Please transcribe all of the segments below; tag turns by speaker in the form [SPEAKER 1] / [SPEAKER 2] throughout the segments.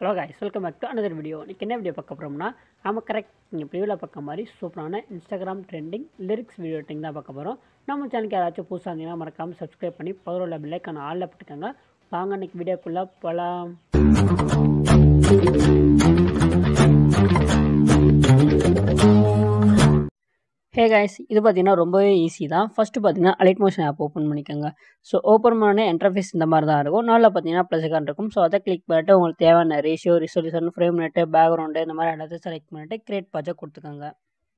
[SPEAKER 1] Hello guys, welcome back to another video. இன்றைக்கி என்ன video பார்க்க போகிறோம்னா, நம்ம கரெக்ட் நீங்கள் ப்ரிவியூவில் பார்க்க மாதிரி சூப்பரான Instagram trending lyrics video editing தான் பார்க்க போகிறோம். நம்ம சேனலுக்கு யாராச்சும் புதுசாக இருந்தீங்கன்னா மறக்காமல் சப்ஸ்கிரைப் பண்ணி பவரோட பெல்லைக்கான ஆளில் போட்டுக்கோங்க. வாங்க இன்றைக்கி வீடியோக்குள்ளே போகலாம். ஹே கைஸ், இது பார்த்தீங்கன்னா ரொம்பவே ஈஸி தான். ஃபஸ்ட்டு பார்த்தீங்கன்னா அலைட் மோஷன் ஆப் ஓப்பன் பண்ணிக்கோங்க. ஸோ ஓப்பன் பண்ண இன்டர்ஃபேஸ் இந்த மாதிரி தான் இருக்கும். நாளில் பார்த்தீங்கன்னா +கான் இருக்கும். ஸோ அதை கிளிக் பண்ணிட்டு உங்களுக்கு தேவையான ratio, resolution, frame rate, background இந்த மாதிரி எல்லாத்தையும் செலக்ட் பண்ணிவிட்டு கிரியேட் ப்ராஜெக்ட் கொடுத்துக்கோங்க.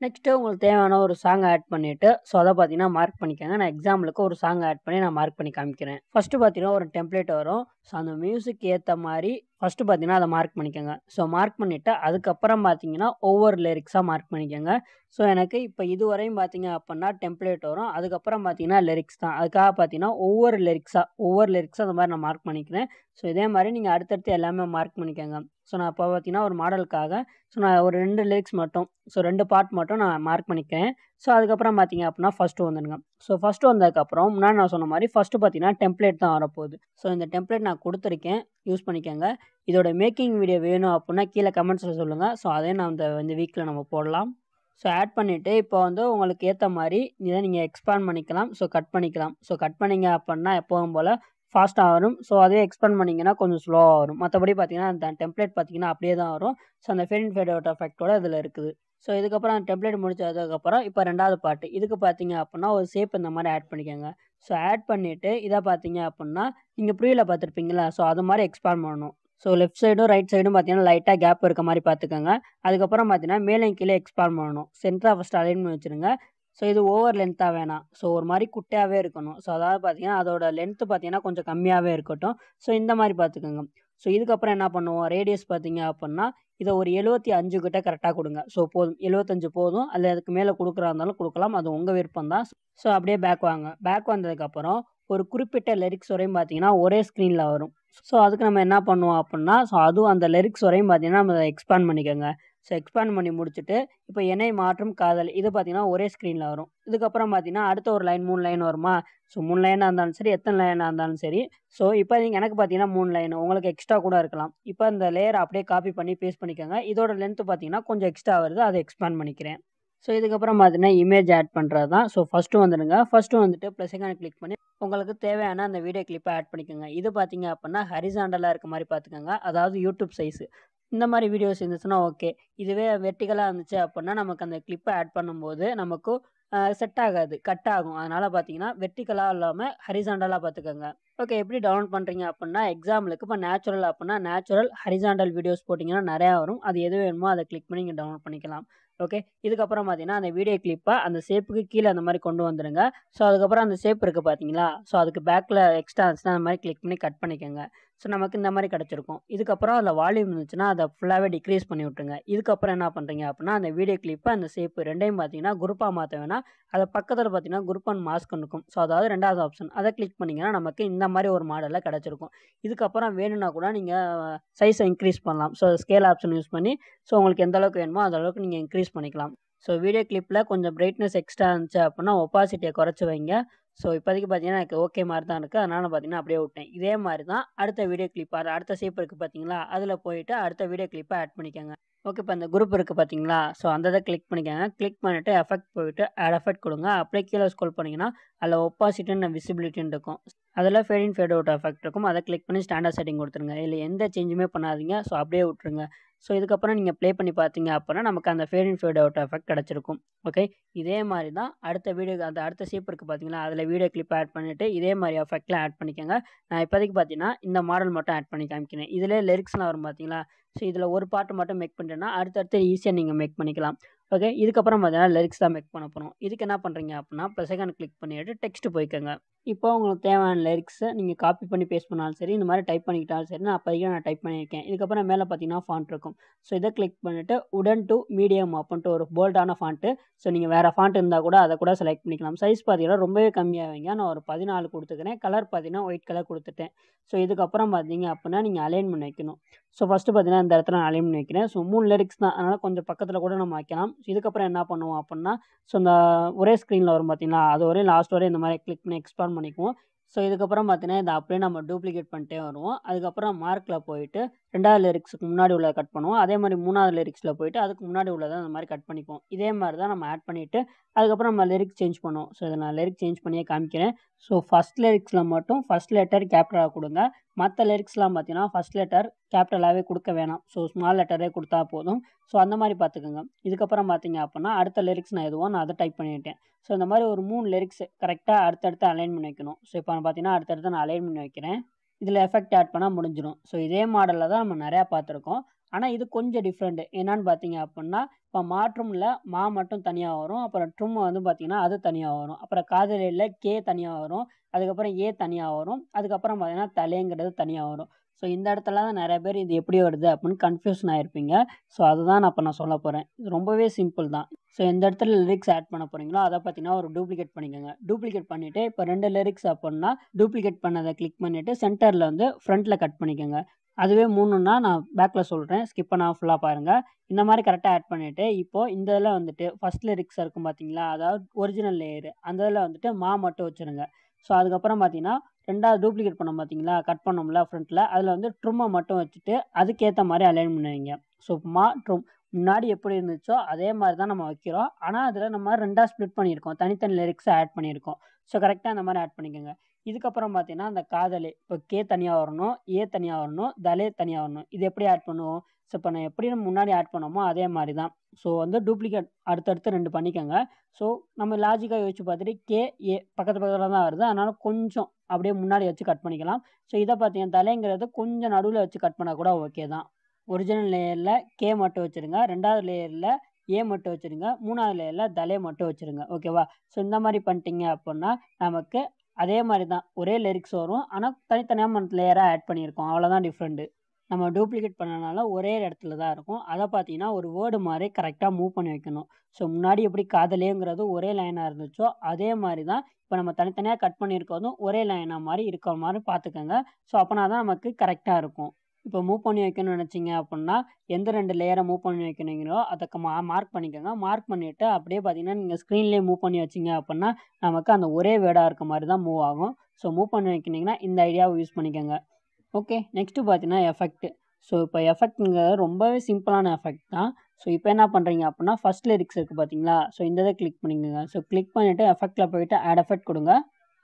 [SPEAKER 1] நெக்ஸ்ட்டு உங்களுக்கு தேவையான ஒரு சாங் ஆட் பண்ணிவிட்டு ஸோ அதை பார்த்தீங்கன்னா மார்க் பண்ணிக்கோங்க. நான் எக்ஸாம்பிளுக்கு ஒரு சாங் ஆட் பண்ணி நான் மார்க் பண்ணி காமிக்கிறேன். ஃபஸ்ட்டு பார்த்தீங்கன்னா ஒரு டெம்ப்ளேட் வரும். ஸோ அந்த மியூசிக் ஏற்ற மாதிரி ஃபஸ்ட்டு பார்த்தீங்கன்னா அதை மார்க் பண்ணிக்கோங்க. ஸோ மார்க் பண்ணிவிட்டு அதுக்கப்புறம் பார்த்தீங்கன்னா ஒவ்வொரு லிரிக்ஸாக மார்க் பண்ணிக்கோங்க. ஸோ எனக்கு இப்போ இதுவரையும் பார்த்தீங்க அப்படின்னா டெம்ப்ளேட் வரும். அதுக்கப்புறம் பார்த்தீங்கன்னா லிரிக்ஸ் தான். அதுக்காக பார்த்தீங்கன்னா ஒவ்வொரு லிரிக்ஸாக அந்த மாதிரி நான் மார்க் பண்ணிக்கிறேன். ஸோ இதே மாதிரி நீங்கள் அடுத்தடுத்து எல்லாமே மார்க் பண்ணிக்கோங்க. ஸோ நான் இப்போ பார்த்தீங்கன்னா ஒரு மாடலுக்காக நான் ஒரு 2 லிரிக்ஸ் மட்டும் 2 பார்ட் மட்டும் நான் மார்க் பண்ணிக்கிறேன். ஸோ அதுக்கப்புறம் பார்த்தீங்க அப்படின்னா ஃபஸ்ட்டு வந்துடுங்க. ஸோ ஃபஸ்ட்டு வந்ததுக்கப்புறம் முன்னாடி நான் சொன்ன மாதிரி ஃபஸ்ட்டு பார்த்தீங்கன்னா டெம்ப்ளேட் தான் வரப்போகுது. ஸோ இந்த டெம்ப்ளேட் நான் கொடுத்துருக்கேன், யூஸ் பண்ணிக்கோங்க. இதோட மேக்கிங் வீடியோ வேணும் அப்படின்னா கீழே கமெண்ட்ஸில் சொல்லுங்கள். ஸோ அதே நான் இந்த வீக்கில் நம்ம போடலாம். ஸோ ஆட் பண்ணிவிட்டு இப்போ உங்களுக்கு ஏற்ற மாதிரி இதை நீங்கள் எக்ஸ்பேண்ட் பண்ணிக்கலாம். ஸோ கட் பண்ணிக்கலாம். ஸோ கட் பண்ணிங்க அப்படின்னா எப்போவும் போல் ஃபாஸ்ட்டாக வரும். ஸோ அதே எக்ஸ்பேண்ட் பண்ணிங்கன்னா கொஞ்சம் ஸ்லோவாக வரும். மற்றபடி பார்த்தீங்கன்னா அந்த டெம்ப்ளேட் பார்த்தீங்கன்னா அப்படியே தான் வரும். ஸோ அந்த ஃபேட் இன் ஃபேட் அவுட் எஃபெக்ட்டோட இதில் இருக்குது. ஸோ இதுக்கப்புறம் அந்த டெம்ப்ளேட் முடிச்சதுக்கப்புறம் இப்போ 2வது பார்ட் இதுக்கு பார்த்தீங்க அப்படின்னா ஒரு ஷேப் இந்த மாதிரி ஆட் பண்ணிக்கோங்க. ஸோ ஆட் பண்ணிவிட்டு இதை பார்த்தீங்க அப்படின்னா நீங்கள் ப்ரிவியூவில் பார்த்துருப்பீங்களா, ஸோ அது மாதிரி எக்ஸ்பேண்ட் பண்ணணும். ஸோ லெஃப்ட் சைடும் ரைட் சைடும் பார்த்தீங்கன்னா லைட்டாக கேப் இருக்க மாதிரி பார்த்துக்கோங்க. அதுக்கப்புறம் பார்த்தீங்கன்னா மேலே கீழே எக்ஸ்பேண்ட் பண்ணணும். சென்டராக ஃபஸ்ட்டு அலைன் பண்ணி வச்சுருங்க. ஸோ இது ஓவர் லென்த்தாக வேணாம். ஸோ ஒரு மாதிரி குட்டையாகவே இருக்கணும். ஸோ அதாவது பார்த்தீங்கன்னா அதோட லென்த்து பார்த்தீங்கன்னா கொஞ்சம் கம்மியாகவே இருக்கட்டும். ஸோ இந்த மாதிரி பார்த்துக்கோங்க. ஸோ இதுக்கப்புறம் என்ன பண்ணுவோம், ரேடியஸ் பார்த்தீங்க அப்படின்னா இதை ஒரு 75 கிட்ட கரெக்டாக கொடுங்க. ஸோ போதும், 75 போதும். அல்லது அதுக்கு மேலே கொடுக்குறா இருந்தாலும் கொடுக்கலாம், அது உங்கள் விருப்பம் தான். ஸோ அப்படியே பேக் வாங்க. பேக் வந்ததுக்கப்புறம் ஒரு குறிப்பிட்ட லிரிக்ஸ் வரையும் பார்த்தீங்கன்னா ஒரே ஸ்க்ரீனில் வரும். ஸோ அதுக்கு நம்ம என்ன பண்ணுவோம் அப்படின்னா அதுவும் அந்த லிரிக்ஸ் வரையும் பார்த்தீங்கன்னா நம்ம அதை எக்ஸ்பேண்ட் பண்ணிக்கோங்க. ஸோ எக்ஸ்பேண்ட் பண்ணி முடிச்சுட்டு இப்போ என்னை மாற்றும் காதல் இது பார்த்தீங்கன்னா ஒரே ஸ்க்ரீனில் வரும். இதுக்கப்புறம் பார்த்தீங்கன்னா அடுத்த ஒரு லைன் 3 லைன் வருமா. ஸோ 3 லைனாக இருந்தாலும் சரி, எத்தனை லைனாக இருந்தாலும் சரி. ஸோ இப்போ எனக்கு பார்த்தீங்கன்னா 3 லைன், உங்களுக்கு எக்ஸ்ட்ரா கூட இருக்கலாம். இப்போ இந்த லேயரை அப்படியே காப்பி பண்ணி பேஸ்ட் பண்ணிக்கோங்க. இதோட லென்த்து பார்த்தீங்கன்னா கொஞ்சம் எக்ஸ்ட்ரா வருது, அதை எக்ஸ்பேண்ட் பண்ணிக்கிறேன். ஸோ இதுக்கப்புறம் பார்த்தீங்கன்னா இமேஜ் ஆட் பண்ணுறது தான். ஸோ ஃபஸ்ட்டு வந்துடுங்க. ஃபஸ்ட்டு வந்துட்டு +ஐக்கான கிளிக் பண்ணி உங்களுக்கு தேவையான அந்த வீடியோ கிளிப்பை ஆட் பண்ணிக்கோங்க. இது பார்த்தீங்க அப்படின்னா ஹரிசாண்டலாக இருக்க மாதிரி பார்த்துக்கோங்க, அதாவது யூடியூப் சைஸு. இந்த மாதிரி வீடியோஸ் இருந்துச்சுன்னா ஓகே. இதுவே வெர்டிகலாக இருந்துச்சு அப்படின்னா நமக்கு அந்த கிளிப்பை ஆட் பண்ணும்போது நமக்கு செட் ஆகாது, கட் ஆகும். அதனால் பார்த்தீங்கன்னா வெர்டிகலாக இல்லாமல் ஹரிசாண்டலாக பார்த்துக்கோங்க. ஓகே, எப்படி டவுன்லோட் பண்ணுறீங்க அப்படின்னா எக்ஸாம்பிளுக்கு இப்போ நேச்சுரல் அப்படின்னா நேச்சுரல் ஹரிசாண்டல் வீடியோஸ் போட்டிங்கன்னா நிறையா வரும். அது எது வேணுமோ அதை கிளிக் பண்ணி நீங்கள் டவுன்லோட் பண்ணிக்கலாம். ஓகே, இதுக்கப்புறம் பார்த்தீங்கன்னா அந்த வீடியோ கிளிப்பை அந்த ஷேப்புக்கு கீழே அந்த மாதிரி கொண்டு வந்துடுங்க. ஸோ அதுக்கப்புறம் அந்த ஷேப் இருக்குது பார்த்தீங்களா, ஸோ அதுக்கு பேக்கில் எக்ஸ்ட்ரா இருந்துச்சுன்னா அந்த மாதிரி கிளிக் பண்ணி கட் பண்ணிக்கோங்க. ஸோ நமக்கு இந்த மாதிரி கிடச்சிருக்கும். இதுக்கப்புறம் அதில் வால்யூம் இருந்துச்சுன்னா அதை ஃபுல்லாகவே டிக்ரீஸ் பண்ணி விட்டுருங்க. இதுக்கப்புறம் என்ன பண்ணுறீங்க அப்படின்னா அந்த வீடியோ கிளிப்பை அந்த ஷேப்பு ரெண்டையும் பார்த்தீங்கன்னா குரூப்பாக மாற்ற வேணாம். அதை பக்கத்தில் பார்த்தீங்கன்னா குரூப் அண்ட் மாஸ்க் இருக்கும். ஸோ அதாவது 2வது ஆப்ஷன் அதை கிளிக் பண்ணிங்கன்னா நமக்கு இந்த மாதிரி ஒரு மாடலில் கிடச்சிருக்கும். இதுக்கப்புறம் வேணும்னா கூட நீங்கள் சைஸை இன்க்ரீஸ் பண்ணலாம். ஸோ ஸ்கேல் ஆப்ஷன் யூஸ் பண்ணி உங்களுக்கு எந்த அளவுக்கு வேணுமோ அந்த அளவுக்கு நீங்கள் இன்க்ரீஸ் பண்ணிக்கலாம். ஸோ வீடியோ கிளிப்பில் கொஞ்சம் பிரைட்னஸ் எக்ஸ்ட்ரா இருந்துச்சு அப்படின்னா ஒப்பாசிட்டியை குறைச்சி வைங்க. ஸோ இப்போதைக்கு பார்த்தீங்கன்னா எனக்கு ஓகே மாதிரி தான் இருக்குது, அதனால் பார்த்தீங்கன்னா அப்படியே விட்டேன். இதே மாதிரி தான் அடுத்த வீடியோ கிளிப் அடுத்த ஷேப் இருக்குது பார்த்தீங்களா, அதில் போயிட்டு அடுத்த வீடியோ கிளிப்பை ஆட் பண்ணிக்கோங்க. ஓகே, இப்போ அந்த குரூப் இருக்குது பார்த்தீங்களா, ஸோ அந்த இதை கிளிக் பண்ணிக்கோங்க. கிளிக் பண்ணிவிட்டு எஃபெக்ட் போயிட்டு ஆட் எஃபெக்ட் கொடுங்க. அப்படியே கீழே ஸ்க்ரோல் பண்ணிங்கன்னா அதில் ஒப்பாசிட்டின்னு விசிபிலிட்டின்னு இருக்கும். அதில் ஃபேட் இன் ஃபேட் அவுட் எஃபெக்ட் இருக்கும். அதை கிளிக் பண்ணி ஸ்டாண்டர்ட் செட்டிங் கொடுத்துருங்க. இதில் எந்த சேஞ்சுமே பண்ணாதீங்க. ஸோ அப்படியே விட்டுருங்க. ஸோ இதுக்கப்புறம் நீங்கள் ப்ளே பண்ணி பார்த்தீங்க அப்படின்னா நமக்கு அந்த ஃபேட் இன் ஃபேட் அவுட் எஃபெக்ட் கிடச்சிருக்கும். ஓகே, இதே மாதிரி தான் அடுத்த வீடியோ அந்த அடுத்த ஷேப் இருக்குது பார்த்தீங்களா, அதில் வீடியோ கிளிப் ஆட் பண்ணிவிட்டு இதே மாதிரி எஃபெக்ட்லாம் ஆட் பண்ணிக்கோங்க. நான் இப்போதைக்கு பார்த்தீங்கன்னா இந்த மாடல் மட்டும் ஆட் பண்ணி காமிக்கிறேன். இதிலே லிரிக்ஸ்லாம் வரும் பார்த்தீங்களா, ஸோ இதில் ஒரு பாட்டு மட்டும் மேக் பண்ணிட்டேன்னா அடுத்தடுத்து ஈஸியாக நீங்கள் மேக் பண்ணிக்கலாம். ஓகே, இதுக்கப்புறம் பார்த்தீங்கன்னா லிரிக்ஸ் தான் மேக் பண்ண போகிறோம். இதுக்கு என்ன பண்ணுறீங்க அப்படின்னா +ஐக்கான கிளிக் பண்ணிவிட்டு டெக்ஸ்ட் போய்க்கோங்க. இப்போ உங்களுக்கு தேவையான லிரிக்ஸை நீங்கள் காப்பி பண்ணி பேஸ்ட் பண்ணாலும் சரி, இந்த மாதிரி டைப் பண்ணிக்கிட்டாலும் சரி, நான் அப்போதைக்கு நான் டைப் பண்ணியிருக்கேன். இதுக்கப்புறம் மேலே பார்த்தீங்கன்னா ஃபாண்ட் இருக்கும். ஸோ இதை கிளிக் பண்ணிவிட்டு உடன் டு மீடியம் அப்படின்ட்டு ஒரு போல்டான ஃபாண்ட்டு. ஸோ நீங்கள் வேறு ஃபாண்ட் இருந்தால் கூட அதை கூட செலக்ட் பண்ணிக்கலாம். சைஸ் பார்த்தீங்கன்னா ரொம்பவே கம்மியாக வைங்க. நான் ஒரு 14 கொடுத்துக்கிறேன். கலர் பார்த்தீங்கன்னா ஒயிட் கலர் கொடுத்துட்டேன். ஸோ இதுக்கப்புறம் பார்த்தீங்க அப்படின்னா நீங்கள் அலைன் பண்ணி வைக்கணும். ஸோ ஃபஸ்ட்டு பார்த்தீங்கன்னா இந்த இடத்துல நான் அலைன் பண்ணி வைக்கிறேன். ஸோ 3 லிரிக்ஸ் தான், அதனால் கொஞ்சம் பக்கத்தில் கூட நம்ம வைக்கலாம். இதுக்கப்புறம் என்ன பண்ணுவோம் அப்படின்னா ஸோ இந்த ஒரே ஸ்க்ரீனில் வரும் பார்த்தீங்களா, அது வரையும் லாஸ்ட் வரையும் இந்த மாதிரி கிளிக் பண்ணி எக்ஸ்பேண்ட் பண்ணிக்குவோம். ஸோ இதுக்கப்புறம் பார்த்தீங்கன்னா இதை அப்படியே நம்ம டூப்ளிகேட் பண்ணிட்டே வருவோம். அதுக்கப்புறம் மார்க்கில் போயிட்டு 2வது லிரிக்ஸுக்கு முன்னாடி உள்ளதை கட் பண்ணுவோம். அதே மாதிரி 3வது லிரிக்ஸில் போயிட்டு அதுக்கு முன்னாடி உள்ளதை அந்த மாதிரி கட் பண்ணிப்போம். இதே மாதிரி தான் நம்ம ஆட் பண்ணிவிட்டு அதுக்கப்புறம் நம்ம லிரிக்ஸ் சேஞ்ச் பண்ணுவோம். ஸோ இதை நான் லிரிக்ஸ் சேஞ்ச் பண்ணியே காமிக்கிறேன். ஸோ ஃபஸ்ட் லிரிக்ஸில் மட்டும் ஃபஸ்ட் லெட்டர் கேபிட்டலாக கொடுங்க. மற்ற லிரிக்ஸ்லாம் பார்த்தீங்கன்னா ஃபஸ்ட் லெட்டர் கேபிட்டலாகவே கொடுக்க வேணாம். ஸோ ஸ்மால் லெட்டரே கொடுத்தா போதும். ஸோ அந்த மாதிரி பார்த்துக்கோங்க. இதுக்கப்புறம் பார்த்தீங்க அப்படின்னா அடுத்த லிரிக்ஸ் நான் எதுவோ நான் அதை டைப் பண்ணிவிட்டேன். ஸோ இந்த மாதிரி ஒரு 3 லிரிக்ஸ் கரெக்டாக அடுத்தடுத்து அலைன் பண்ணி வைக்கணும். ஸோ இப்போ பார்த்தீங்கன்னா அடுத்தடுத்து நான் அலைன் பண்ணி வைக்கிறேன். இதில் எஃபெக்ட் ஆட் பண்ணால் முடிஞ்சிடும். ஸோ இதே மாடலில் தான் நம்ம நிறையா பார்த்துருக்கோம். ஆனால் இது கொஞ்சம் டிஃப்ரெண்ட்டு. என்னன்னு பார்த்தீங்க அப்படின்னா இப்போ மாற்றமில் மா மட்டும் தனியாக வரும். அப்புறம் ட்ரும் வந்து பார்த்தீங்கன்னா அது தனியாக வரும். அப்புறம் காதலில் கே தனியாக வரும். அதுக்கப்புறம் ஏ தனியாக வரும். அதுக்கப்புறம் பார்த்தீங்கன்னா தலைங்கிறது தனியாக வரும். ஸோ இந்த இடத்துல தான் நிறைய பேர் இது எப்படி வருது அப்படின்னு கன்ஃபியூஷன் ஆகிருப்பீங்க. ஸோ அதுதான் நான் சொல்ல போகிறேன். இது ரொம்பவே சிம்பிள் தான். ஸோ எந்த இடத்துல லிரிக்ஸ் ஆட் பண்ண போகிறீங்களோ அதை பார்த்தீங்கன்னா ஒரு டூப்ளிகேட் பண்ணிக்கோங்க. டூப்ளிகேட் பண்ணிவிட்டு இப்போ 2 லிரிக்ஸ் அப்படின்னா டூப்ளிகேட் பண்ணதை கிளிக் பண்ணிவிட்டு சென்டரில் வந்து ஃப்ரண்ட்டில் கட் பண்ணிக்கோங்க. அதுவே 3ன்னா நான் பேக்கில் சொல்கிறேன். ஸ்கிப் பண்ணால் ஃபுல்லாக பாருங்கள். இந்த மாதிரி கரெக்டாக ஆட் பண்ணிவிட்டு இப்போது இந்த இதில் வந்துட்டு ஃபஸ்ட் லிரிக்ஸ் இருக்கும் பார்த்தீங்களா, அதாவது ஒரிஜினல் லேயரு அந்த இதில் வந்துட்டு மா மட்டும் வச்சுருங்க. ஸோ அதுக்கப்புறம் பார்த்தீங்கன்னா 2வது டூப்ளிகேட் பண்ணோம் பார்த்தீங்களா, கட் பண்ணோம்ல ஃப்ரண்ட்டில், அதில் வந்து ட்ரும்மை மட்டும் வச்சுட்டு அதுக்கேற்ற மாதிரி அலைன் பண்ணுவீங்க. ஸோ மா ட்ரும் முன்னாடி எப்படி இருந்துச்சோ அதே மாதிரி தான் நம்ம வைக்கிறோம். ஆனால் அதில் நம்ம 2ஆக ஸ்ப்ளிட் பண்ணியிருக்கோம். தனித்தனி லிரிக்ஸை ஆட் பண்ணியிருக்கோம். ஸோ கரெக்டாக அந்த மாதிரி ஆட் பண்ணிக்கோங்க. இதுக்கப்புறம் பார்த்தீங்கன்னா அந்த காதலே இப்போ கே தனியாக வரணும், ஏ தனியாக வரணும், தலே தனியாக வரணும். இது எப்படி ஆட் பண்ணுவோம்? ஸோ இப்போ நான் எப்படி நம்ம முன்னாடி ஆட் பண்ணோமோ அதே மாதிரி தான். ஸோ வந்து டூப்ளிகேட் அடுத்தடுத்து 2 பண்ணிக்கோங்க. ஸோ நம்ம லாஜிக்காக யோசிச்சு பார்த்துட்டு கே ஏ பக்கத்து பக்கத்தில் தான் வருது. அதனால் கொஞ்சம் அப்படியே முன்னாடி வச்சு கட் பண்ணிக்கலாம். ஸோ இதை பார்த்தீங்கன்னா தலைங்கிறது கொஞ்சம் நடுவில் வச்சு கட் பண்ணால் கூட ஓகே தான். ஒரிஜினல் லேயரில் கே மட்டும் வச்சுருங்க. 2வது லேயரில் ஏ மட்டும் வச்சுருங்க. 3வது லேயரில் தலே மட்டும் வச்சுருங்க. ஓகேவா? ஸோ இந்த மாதிரி பண்ணிட்டீங்க அப்படின்னா நமக்கு அதே மாதிரி தான் ஒரே லிரிக்ஸ் வரும். ஆனால் தனித்தனியாக லேயராக ஆட் பண்ணியிருக்கோம். அவ்வளோதான் டிஃப்ரெண்ட்டு. நம்ம டூப்ளிகேட் பண்ணனால ஒரே இடத்துல தான் இருக்கும். அதை பார்த்தீங்கன்னா ஒரு வேர்டு மாதிரி கரெக்டாக மூவ் பண்ணி வைக்கணும். ஸோ முன்னாடி எப்படி காதலேங்கிறது ஒரே லைனாக இருந்துச்சோ அதே மாதிரி தான் இப்போ நம்ம தனித்தனியாக கட் பண்ணியிருக்கிறதும் ஒரே லைனாக மாதிரி இருக்கிற மாதிரி பார்த்துக்கோங்க. ஸோ அப்போனா தான் நமக்கு கரெக்டாக இருக்கும். இப்போ மூவ் பண்ணி வைக்கணும்னு நினச்சிங்க அப்படின்னா எந்த 2 லேயரை மூவ் பண்ணி வைக்கிறீங்களோ அதை மார்க் பண்ணிக்கோங்க. மார்க் பண்ணிவிட்டு அப்படியே பார்த்தீங்கன்னா நீங்கள் ஸ்க்ரீன்லேயே மூவ் பண்ணி வச்சிங்க அப்படின்னா நமக்கு அந்த ஒரே வேர்டாக இருக்க மாதிரி தான் மூவ் ஆகும். ஸோ மூவ் பண்ணி வைக்கினீங்கன்னா இந்த ஐடியாவை யூஸ் பண்ணிக்கோங்க. ஓகே, நெக்ஸ்ட்டு பார்த்தீங்கன்னா எஃபெக்ட். ஸோ இப்போ எஃபெக்ட்ங்கிறது ரொம்பவே சிம்பிளான எஃபெக்ட் தான். ஸோ இப்போ என்ன பண்ணுறீங்க அப்படின்னா ஃபஸ்ட் லிரிக்ஸ் இருக்குது பார்த்தீங்களா, ஸோ இந்த இதை கிளிக் பண்ணிக்கோங்க. ஸோ கிளிக் பண்ணிவிட்டு எஃபெக்ட்டில் போயிட்டு ஆட் எஃபெக்ட் கொடுங்க.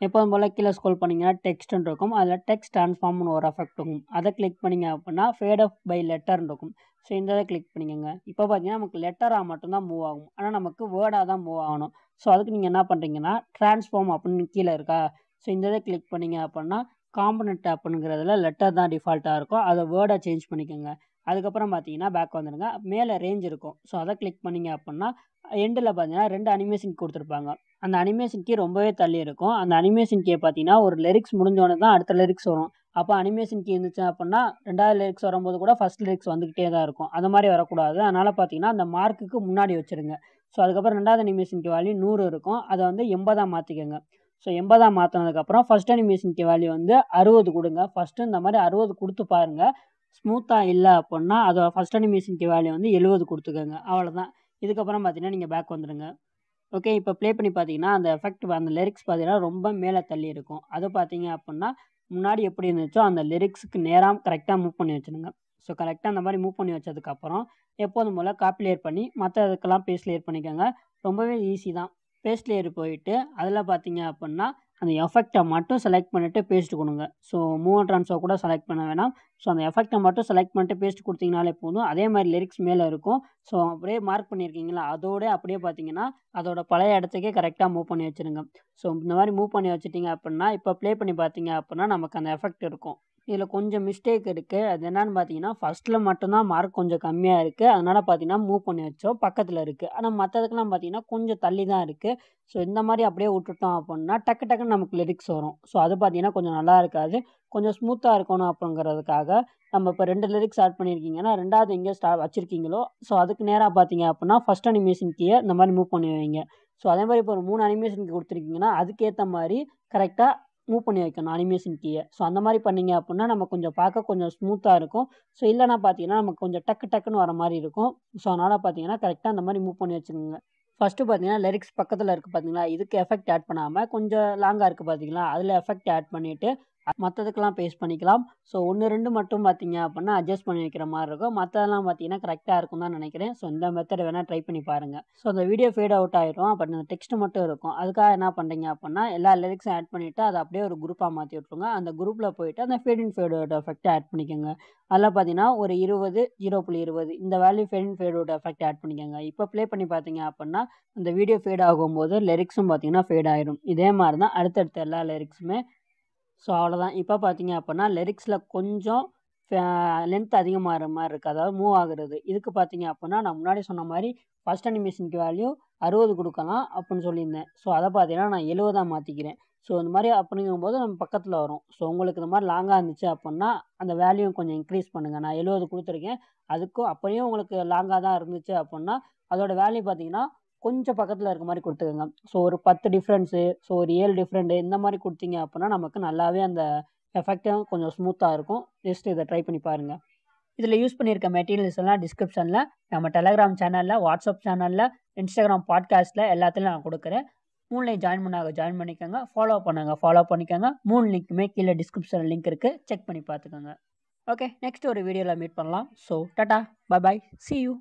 [SPEAKER 1] எப்போதும் போல் கீழே ஸ்க்ரோல் பண்ணிங்கன்னா டெக்ஸ்ட்னு இருக்கும். அதில் டெக்ஸ்ட் ட்ரான்ஸ்ஃபார்ம்னு ஒரு எஃபெக்ட் இருக்கும். அதை கிளிக் பண்ணிங்க அப்படின்னா ஃபேட் ஆஃப் பை லெட்டர்னு இருக்கும். ஸோ இந்த இதை கிளிக் பண்ணிக்கோங்க. இப்போ பார்த்தீங்கன்னா நமக்கு லெட்டராக மட்டும்தான் மூவ் ஆகும். ஆனால் நமக்கு வேர்டாக தான் மூவ் ஆகணும். ஸோ அதுக்கு நீங்கள் என்ன பண்ணுறீங்கன்னா ட்ரான்ஸ்ஃபார்ம் அப்படின்னு கீழே இருக்கா, ஸோ இந்த இதை கிளிக் பண்ணிங்க அப்படின்னா காம்பனண்ட் அப்படிங்கிறதுல லெட்டர் தான் டிஃபால்ட்டாக இருக்கும். அதை வேர்டை சேஞ்ச் பண்ணிக்கோங்க. அதுக்கப்புறம் பார்த்தீங்கன்னா பேக் வந்துடுங்க. மேலே ரேஞ்ச் இருக்கும். ஸோ அதை கிளிக் பண்ணிங்க அப்படின்னா எண்டில் பார்த்தீங்கன்னா 2 அனிமேஷன் கொடுத்துருப்பாங்க. அந்த அனிமேஷன் கீ ரொம்பவே தள்ளி இருக்கும். அந்த அனிமேஷன் கீயை பார்த்தீங்கன்னா ஒரு லிரிக்ஸ் முடிஞ்சோடனே தான் அடுத்த லிரிக்ஸ் வரும். அப்போ அனிமேஷன் கீ இருந்துச்சு அப்படின்னா 2வது லிரிக்ஸ் வரும்போது கூட ஃபஸ்ட் லிரிக்ஸ் வந்துக்கிட்டே தான் இருக்கும். அந்த மாதிரி வரக்கூடாது. அதனால் பார்த்தீங்கன்னா அந்த மார்க்குக்கு முன்னாடி வச்சுருங்க. ஸோ அதுக்கப்புறம் 2வது அனிமேஷன் கீ வேல்யூ 100 இருக்கும். அதை வந்து 80ஆக மாற்றிக்கோங்க. ஸோ 80ஆக மாற்றினதுக்கப்புறம் ஃபஸ்ட் அனிமேஷன் கீ வேல்யூ வந்து 60 கொடுங்க. ஃபஸ்ட்டு இந்த மாதிரி 60 கொடுத்து பாருங்கள். ஸ்மூத்தாக இல்லை அப்படின்னா அதோட ஃபஸ்ட் அனிமேஷன் கீ வேல்யூ வந்து 70 கொடுத்துக்கோங்க. அவ்வளோதான். இதுக்கப்புறம் பார்த்தீங்கன்னா நீங்கள் பேக் வந்துடுங்க. ஓகே, இப்போ ப்ளே பண்ணி பார்த்தீங்கன்னா அந்த எஃபெக்ட் அந்த லிரிக்ஸ் பார்த்தீங்கன்னா ரொம்ப மேலே தள்ளி இருக்கும். அது பார்த்தீங்க அப்படின்னா முன்னாடி எப்படி இருந்துச்சோ அந்த லிரிக்ஸுக்கு நேராக கரெக்டாக மூவ் பண்ணி வச்சுருங்க. ஸோ கரெக்டாக அந்த மாதிரி மூவ் பண்ணி வச்சதுக்கப்புறம் எப்போதும் போல் காப்பி லேயர் பண்ணி மற்ற இதுக்கெல்லாம் பேஸ்ட் லேயர் பண்ணிக்கோங்க. ரொம்பவே ஈஸி தான். பேஸ்ட் லேயர் போயிட்டு அதில் பார்த்தீங்க அப்படின்னா அந்த எஃபெக்டை மட்டும் செலக்ட் பண்ணிவிட்டு பேஸ்ட் கொடுங்க. ஸோ மூவ் அண்ட் ட்ரான்ஸ்ஃபர் கூட செலக்ட் பண்ண வேணாம். ஸோ அந்த எஃபெக்டை மட்டும் செலக்ட் பண்ணிட்டு பேஸ்ட் கொடுத்தீங்கனாலே போதும். அதே மாதிரி லிரிக்ஸ் மேலே இருக்கும். ஸோ அப்படியே மார்க் பண்ணியிருக்கீங்களா அதோட அப்படியே பார்த்தீங்கன்னா அதோட பழைய இடத்துக்கே கரெக்டாக மூவ் பண்ணி வச்சுருங்க. ஸோ இந்த மாதிரி மூவ் பண்ணி வச்சுட்டிங்க அப்படின்னா இப்போ ப்ளே பண்ணி பார்த்தீங்க அப்படின்னா நமக்கு அந்த எஃபெக்ட் இருக்கும். இதில் கொஞ்சம் மிஸ்டேக் இருக்குது. அது என்னென்னு பார்த்தீங்கன்னா ஃபஸ்ட்டில் மட்டும்தான் மார்க் கொஞ்சம் கம்மியாக இருக்குது. அதனால் பார்த்தீங்கன்னா மூவ் பண்ணி வச்சோம் பக்கத்தில் இருக்குது. ஆனால் மற்றதுக்கெல்லாம் பார்த்தீங்கன்னா கொஞ்சம் தள்ளி தான் இருக்குது. ஸோ இந்த மாதிரி அப்படியே விட்டுட்டோம் அப்படின்னா டக்குன்னு நமக்கு லிரிக்ஸ் வரும். ஸோ அது பார்த்தீங்கன்னா கொஞ்சம் நல்லா இருக்காது. கொஞ்சம் ஸ்மூத்தாக இருக்கணும் அப்படிங்கிறதுக்காக நம்ம இப்போ 2 லிரிக்ஸ் ஆட் பண்ணியிருக்கீங்கன்னா 2வது எங்கே வச்சுருக்கீங்களோ ஸோ அதுக்கு நேராக பார்த்தீங்க அப்படின்னா ஃபஸ்ட் அனிமேஷன் கீயை இந்த மாதிரி மூவ் பண்ணி வைங்க. ஸோ அதே மாதிரி இப்போ ஒரு 3 அனிமேஷன் கீ கொடுத்துருக்கீங்கன்னா அதுக்கேற்ற மாதிரி கரெக்டாக மூவ் பண்ணி வைக்கணும் அனிமேஷன் கீயை. ஸோ அந்த மாதிரி பண்ணிங்க அப்படின்னா நம்ம கொஞ்சம் பார்க்க கொஞ்சம் ஸ்மூத்தாக இருக்கும். ஸோ இல்லைனா பார்த்தீங்கன்னா நமக்கு கொஞ்சம் டக்குன்னு வர மாதிரி இருக்கும். ஸோ அதனால் பார்த்தீங்கன்னா கரெக்டாக அந்த மாதிரி மூவ் பண்ணி வச்சுக்கோங்க. ஃபஸ்ட்டு பார்த்தீங்கன்னா லிரிக்ஸ் பக்கத்தில் இருக்குது பார்த்தீங்களா, இதுக்கு எஃபெக்ட் ஆட் பண்ணாமல் கொஞ்சம் லாங்காக இருக்குது பார்த்தீங்களா, அதில் எஃபெக்ட் ஆட் பண்ணிவிட்டு மற்றதுக்கெல்லாம் பேஸ்ட் பண்ணிக்கலாம். ஸோ 1, 2 மட்டும் பார்த்தீங்க அப்படின்னா அட்ஜஸ்ட் பண்ணி வைக்கிற மாதிரி இருக்கும். மற்றதெல்லாம் பார்த்தீங்கன்னா கரெக்டாக இருக்கும் தான் நினைக்கிறேன். ஸோ இந்த மெத்தட் வேணால் ட்ரை பண்ணி பாருங்கள். ஸோ அந்த வீடியோ ஃபேட் அவுட் ஆகிரும், பட் அந்த டெக்ஸ்ட் மட்டும் இருக்கும். அதுக்காக என்ன பண்ணுறீங்க அப்படின்னா எல்லா லிரிக்ஸும் ஆட் பண்ணிவிட்டு அதை அப்படியே ஒரு குரூப்பாக மாற்றி விட்ருங்க. அந்த குரூப்பில் போயிட்டு அந்த ஃபேட் இன் ஃபேட் அவுட் எஃபெக்ட்டை ஆட் பண்ணிக்கோங்க. அதில் பார்த்தீங்கன்னா ஒரு 20, 0.20 இந்த வேல்யூ ஃபேட் இன் ஃபேட் அவுட் எஃபெக்ட் ஆட் பண்ணிக்கோங்க. இப்போ ப்ளே பண்ணி பார்த்தீங்க அப்படின்னா அந்த வீடியோ ஃபேட் ஆகும்போது லிரிக்ஸும் பார்த்தீங்கன்னா ஃபேட் ஆயிடும். இதே மாதிரி தான் அடுத்தடுத்த எல்லா லிரிக்ஸுமே. ஸோ அவ்வளோதான். இப்போ பார்த்தீங்க அப்படின்னா லிரிக்ஸில் கொஞ்சம் லென்த் அதிகமாகிற மாதிரி இருக்குது, அதாவது மூவ் ஆகுறது. இதுக்கு பார்த்தீங்க அப்படின்னா நான் முன்னாடி சொன்ன மாதிரி ஃபஸ்ட் அனிமேஷனுக்கு வேல்யூ 60 கொடுக்கலாம் அப்படின்னு சொல்லியிருந்தேன். ஸோ அதை பார்த்தீங்கன்னா நான் 70 மாற்றிக்கிறேன். ஸோ இந்த மாதிரி அப்படிங்கும்போது நம்ம பக்கத்தில் வரும். ஸோ உங்களுக்கு இந்த மாதிரி லாங்காக இருந்துச்சு அப்படின்னா அந்த வேல்யூ கொஞ்சம் இன்க்ரீஸ் பண்ணுங்கள். நான் 70 கொடுத்துருக்கேன். அதுக்கும் அப்படியும் உங்களுக்கு லாங்காக தான் இருந்துச்சு அப்படின்னா அதோட வேல்யூ பார்த்தீங்கன்னா கொஞ்சம் பக்கத்தில் இருக்க மாதிரி கொடுத்துக்கோங்க. ஸோ ஒரு 10 டிஃப்ரென்ஸு, ஸோ ஒரு 7 டிஃப்ரெண்ட்டு இந்த மாதிரி கொடுத்தீங்க அப்படின்னா நமக்கு நல்லாவே அந்த எஃபெக்டும் கொஞ்சம் ஸ்மூத்தாக இருக்கும். ஜஸ்ட் இதை ட்ரை பண்ணி பாருங்கள். இதில் யூஸ் பண்ணியிருக்க மெட்டீரியல்ஸ் எல்லாம் டிஸ்கிரிப்ஷனில், நம்ம டெலகிராம் சேனலில், வாட்ஸ்அப் சேனலில், இன்ஸ்டாகிராம் பாட்காஸ்ட்டில் எல்லாத்துலையும் நான் கொடுக்குறேன். 3லையும் ஜாயின் பண்ணிக்கோங்க. ஃபாலோ பண்ணிக்கோங்க. 3 லிங்க்குமே கீழே டிஸ்கிரிப்ஷனில் லிங்க் இருக்குது, செக் பண்ணி பார்த்துக்கோங்க. ஓகே, நெக்ஸ்ட் ஒரு வீடியோவில் மீட் பண்ணலாம். So Tata, bye bye, see you.